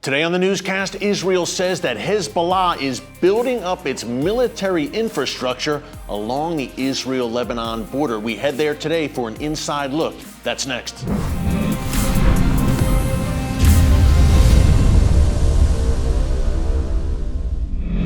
Today on the newscast, Israel says that Hezbollah is building up its military infrastructure along the Israel-Lebanon border. We head there today for an inside look. That's next.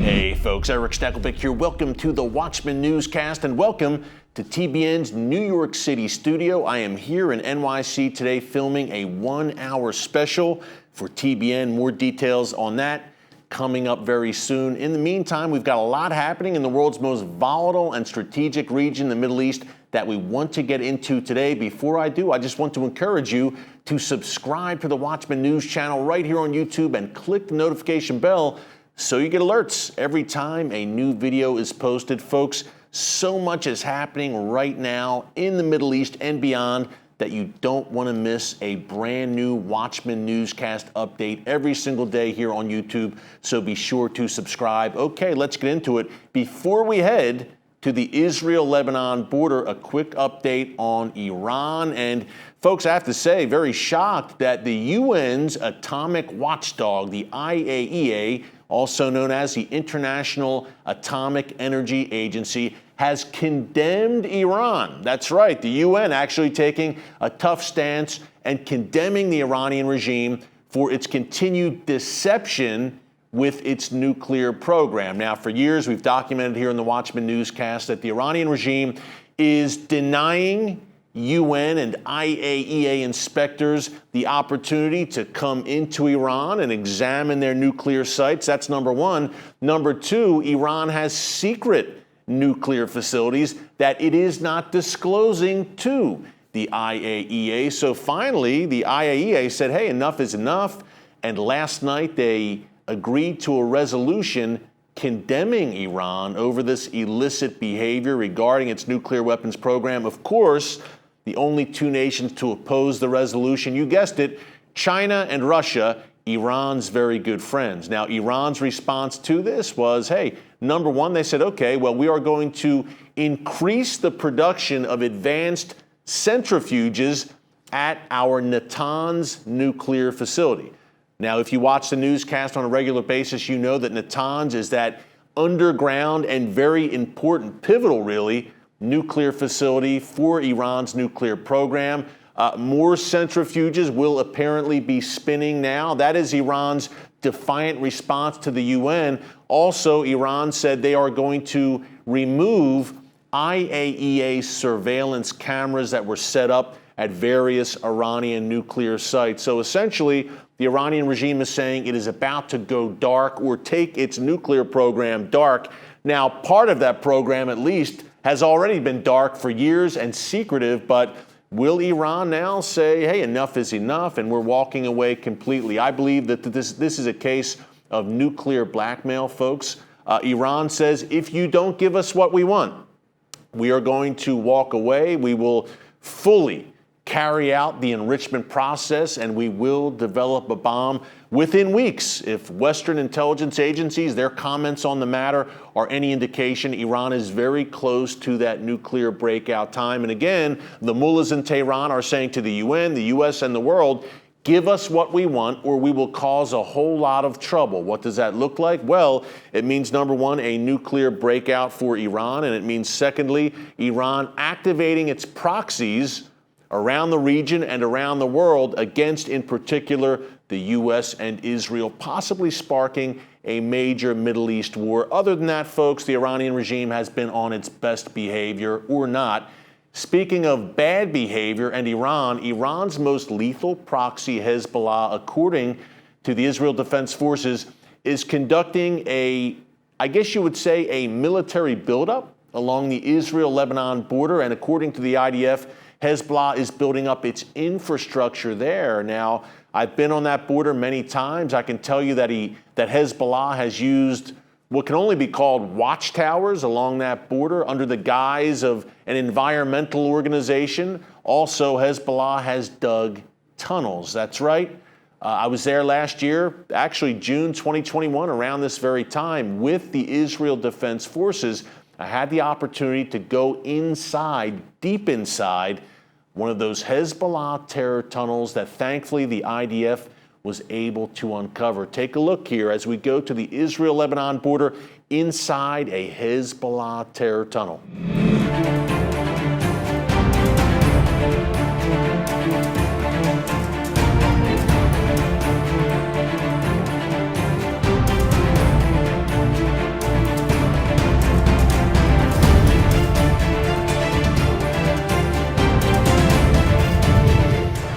Hey folks, Erick Stakelbeck here. Welcome to the Watchman Newscast and welcome to TBN's New York City studio. I am here in NYC today filming a 1-hour special for TBN. More details on that coming up very soon. In the meantime, we've got a lot happening in the world's most volatile and strategic region, the Middle East, that we want to get into today. Before I do, I just want to encourage you to subscribe to the Watchman News channel right here on YouTube and click the notification bell so you get alerts every time a new video is posted. Folks, so much is happening right now in the Middle East and beyond that you don't want to miss a brand new Watchman Newscast update every single day here on YouTube. So be sure to subscribe. Okay, let's get into it. Before we head to the Israel-Lebanon border, a quick update on Iran. And folks, I have to say, very shocked that the UN's atomic watchdog, the IAEA, also known as the International Atomic Energy Agency, has condemned Iran. That's right, the UN actually taking a tough stance and condemning the Iranian regime for its continued deception with its nuclear program. Now, for years, we've documented here in the Watchman Newscast that the Iranian regime is denying UN and IAEA inspectors the opportunity to come into Iran and examine their nuclear sites. That's number one. Number two, Iran has secret nuclear facilities that it is not disclosing to the IAEA. So finally, the IAEA said, hey, enough is enough. And last night, they agreed to a resolution condemning Iran over this illicit behavior regarding its nuclear weapons program. Of course, the only two nations to oppose the resolution, you guessed it, China and Russia, Iran's very good friends. Now, Iran's response to this was, hey, number one, they said, okay, well, we are going to increase the production of advanced centrifuges at our Natanz nuclear facility. Now, if you watch the newscast on a regular basis, you know that Natanz is that underground and very important, pivotal really, nuclear facility for Iran's nuclear program. More centrifuges will apparently be spinning now. That is Iran's defiant response to the UN. Also, Iran said they are going to remove IAEA surveillance cameras that were set up at various Iranian nuclear sites. So essentially, the Iranian regime is saying it is about to go dark or take its nuclear program dark. Now, part of that program, at least, has already been dark for years and secretive, but will Iran now say, hey, enough is enough and we're walking away completely? I believe that this is a case of nuclear blackmail, folks. Iran says, if you don't give us what we want, we are going to walk away. We will fully carry out the enrichment process and we will develop a bomb within weeks. If Western intelligence agencies, their comments on the matter are any indication, Iran is very close to that nuclear breakout time. And again, the mullahs in Tehran are saying to the UN, the US, and the world, give us what we want or we will cause a whole lot of trouble. What does that look like? Well, it means, number one, a nuclear breakout for Iran. And it means, secondly, Iran activating its proxies around the region and around the world against, in particular, the U.S. and Israel, possibly sparking a major Middle East war. Other than that, folks, the Iranian regime has been on its best behavior or not. Speaking of bad behavior and Iran, Iran's most lethal proxy, Hezbollah, according to the Israel Defense Forces, is conducting I guess you would say, a military buildup along the Israel-Lebanon border. And according to the IDF, Hezbollah is building up its infrastructure there. Now, I've been on that border many times. I can tell you that Hezbollah has used what can only be called watchtowers along that border under the guise of an environmental organization. Also, Hezbollah has dug tunnels. That's right. I was there last year, actually June 2021, around this very time, with the Israel Defense Forces. I had the opportunity to go inside, deep inside, one of those Hezbollah terror tunnels that thankfully the IDF was able to uncover. Take a look here as we go to the Israel-Lebanon border inside a Hezbollah terror tunnel.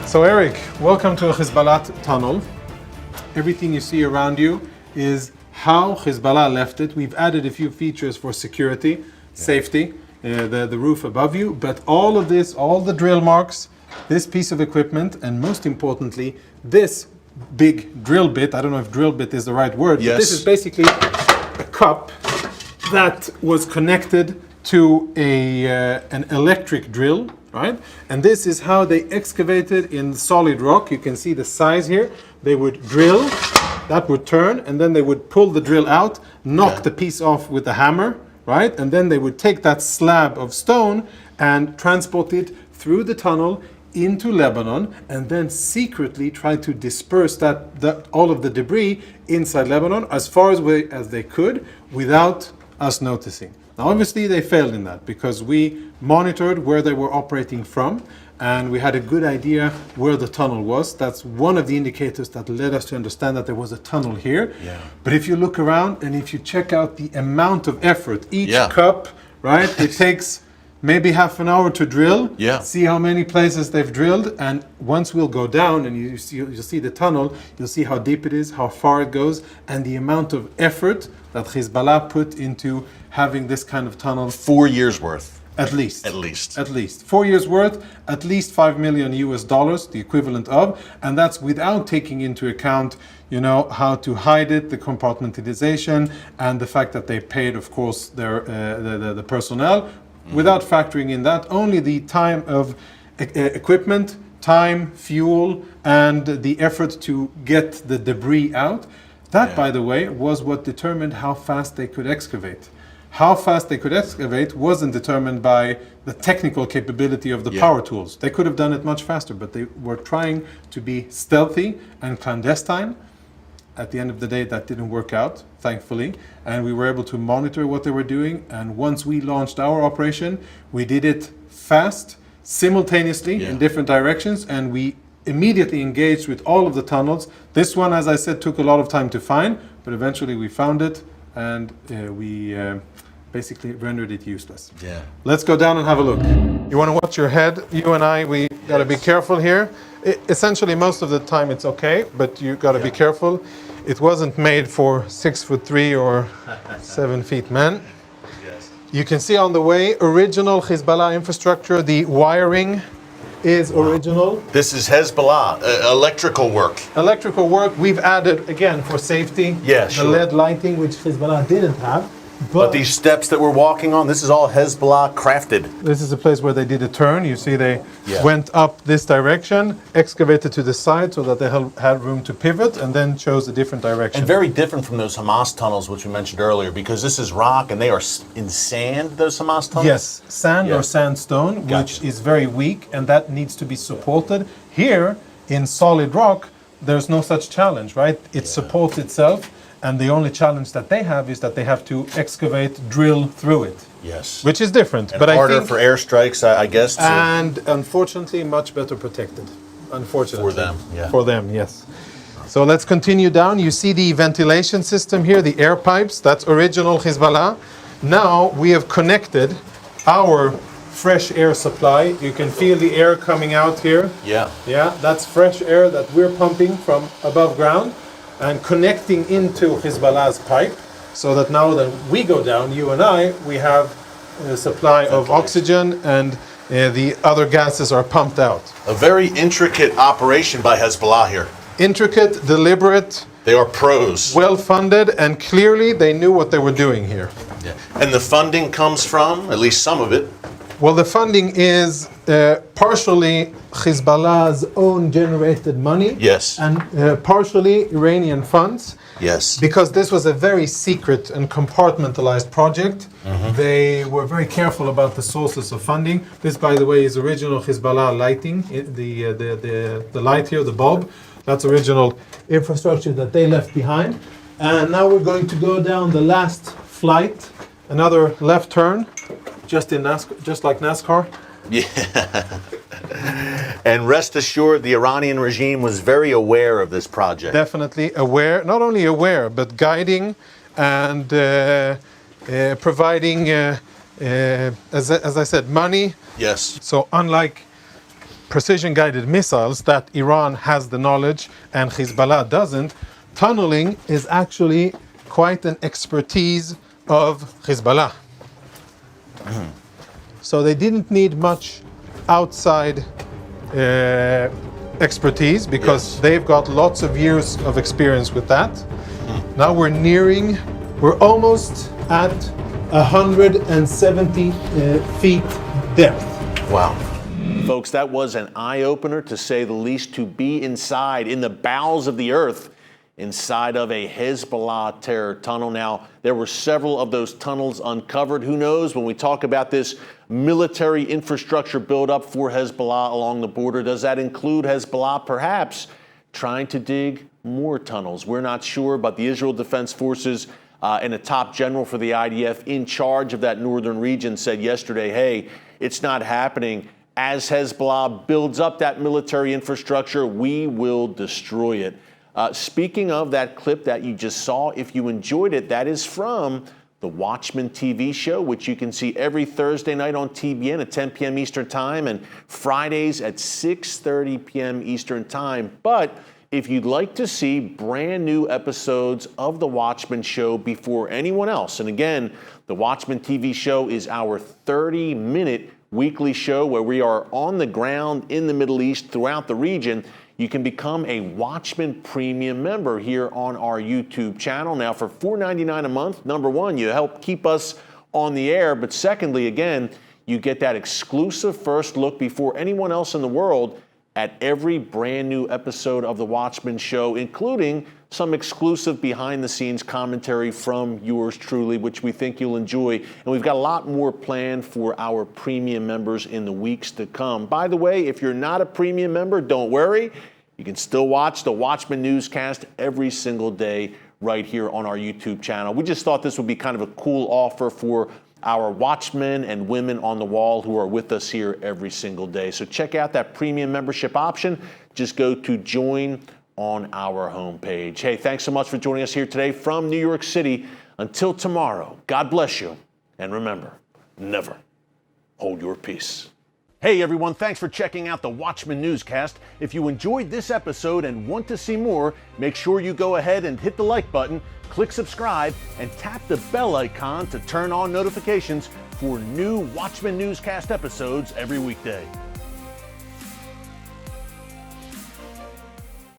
So Eric, welcome to a Hezbollah tunnel. Everything you see around you is how Hezbollah left it. We've added a few features for security, safety, the roof above you, but all of this, all the drill marks, this piece of equipment, and most importantly, this big drill bit, I don't know if drill bit is the right word, but this is basically a cup that was connected to an electric drill, right? And this is how they excavated in solid rock. You can see the size here. They would drill, that would turn, and then they would pull the drill out, knock the piece off with a hammer, right? And then they would take that slab of stone and transport it through the tunnel into Lebanon, and then secretly try to disperse all of the debris inside Lebanon as far away as they could without us noticing. Now, obviously, they failed in that because we monitored where they were operating from, and we had a good idea where the tunnel was. That's one of the indicators that led us to understand that there was a tunnel here. Yeah. But if you look around and if you check out the amount of effort, each cup, right, it takes maybe half an hour to drill. Yeah. See how many places they've drilled, and once we'll go down and you'll see the tunnel, you'll see how deep it is, how far it goes, and the amount of effort that Hezbollah put into having this kind of tunnel. 4 years worth. At least. 4 years worth, at least $5 million US, the equivalent of, and that's without taking into account, you know, how to hide it, the compartmentalization, and the fact that they paid, of course, their the personnel, without factoring in that, only the time of equipment, time, fuel, and the effort to get the debris out. That, by the way, was what determined how fast they could excavate. How fast they could excavate wasn't determined by the technical capability of the power tools. They could have done it much faster, but they were trying to be stealthy and clandestine. At the end of the day, that didn't work out, thankfully, and we were able to monitor what they were doing. And once we launched our operation, we did it fast, simultaneously in different directions, and we immediately engaged with all of the tunnels. This one, as I said, took a lot of time to find, but eventually we found it, and we basically rendered it useless. Yeah. Let's go down and have a look. You want to watch your head? You and I, we got to be careful here. Essentially, most of the time it's okay, but you got to be careful. It wasn't made for 6'3" or 7 feet men. Yes. You can see on the way, original Hezbollah infrastructure, the wiring is original. This is Hezbollah, electrical work. Electrical work, we've added, again, for safety, the LED lighting, which Hezbollah didn't have. But these steps that we're walking on, this is all Hezbollah crafted. This is a place where they did a turn. You see they went up this direction, excavated to the side so that they had room to pivot, and then chose a different direction. And very different from those Hamas tunnels, which we mentioned earlier, because this is rock and they are in sand, those Hamas tunnels? Yes, sand or sandstone, which is very weak, and that needs to be supported. Here, in solid rock, there's no such challenge, right? It supports itself. And the only challenge that they have is that they have to excavate, drill through it. Yes. Which is different. And but harder I think, for airstrikes, I guess. Too. And unfortunately, much better protected. Unfortunately. For them, For them, yes. So let's continue down. You see the ventilation system here, the air pipes. That's original Hezbollah. Now we have connected our fresh air supply. You can feel the air coming out here. Yeah. Yeah, that's fresh air that we're pumping from above ground and connecting into Hezbollah's pipe, so that now that we go down, you and I, we have a supply of oxygen, and the other gases are pumped out. A very intricate operation by Hezbollah here. Intricate, deliberate. They are pros. Well funded, and clearly they knew what they were doing here. Yeah. And the funding comes from, at least some of it? Well, the funding is partially Hezbollah's own generated money. Yes. And partially Iranian funds. Yes. Because this was a very secret and compartmentalized project. Mm-hmm. They were very careful about the sources of funding. This, by the way, is original Hezbollah lighting. The light here, the bulb. That's original infrastructure that they left behind. And now we're going to go down the last flight, another left turn, just like NASCAR. Yeah. And rest assured, the Iranian regime was very aware of this project. Definitely aware, not only aware, but guiding and providing, as I said, money. Yes. So unlike precision-guided missiles that Iran has the knowledge and Hezbollah doesn't, tunneling is actually quite an expertise of Hezbollah. So they didn't need much outside expertise because they've got lots of years of experience with that. Now we're almost at 170 feet depth. Wow. Folks, that was an eye-opener, to say the least, to be inside, in the bowels of the earth, inside of a Hezbollah terror tunnel. Now, there were several of those tunnels uncovered. Who knows, when we talk about this military infrastructure buildup for Hezbollah along the border, does that include Hezbollah perhaps trying to dig more tunnels? We're not sure, but the Israel Defense Forces and a top general for the IDF in charge of that northern region said yesterday, hey, it's not happening. As Hezbollah builds up that military infrastructure, we will destroy it. Speaking of that clip that you just saw, if you enjoyed it, that is from the Watchman TV show, which you can see every Thursday night on TBN at 10 p.m. Eastern Time and Fridays at 6:30 p.m. Eastern Time. But if you'd like to see brand new episodes of the Watchman show before anyone else, and again, the Watchman TV show is our 30-minute weekly show where we are on the ground in the Middle East, throughout the region, you can become a Watchman Premium member here on our YouTube channel. Now, for $4.99 a month, number one, you help keep us on the air, but secondly, again, you get that exclusive first look before anyone else in the world at every brand new episode of the Watchman show, including some exclusive behind-the-scenes commentary from yours truly, which we think you'll enjoy. And we've got a lot more planned for our premium members in the weeks to come. By the way, if you're not a premium member, don't worry. You can still watch the Watchman Newscast every single day right here on our YouTube channel. We just thought this would be kind of a cool offer for our watchmen and women on the wall who are with us here every single day. So check out that premium membership option. Just go to join on our homepage. Hey, thanks so much for joining us here today from New York City. Until tomorrow, God bless you. And remember, never hold your peace. Hey everyone, thanks for checking out the Watchman Newscast. If you enjoyed this episode and want to see more, make sure you go ahead and hit the like button, click subscribe, and tap the bell icon to turn on notifications for new Watchman Newscast episodes every weekday.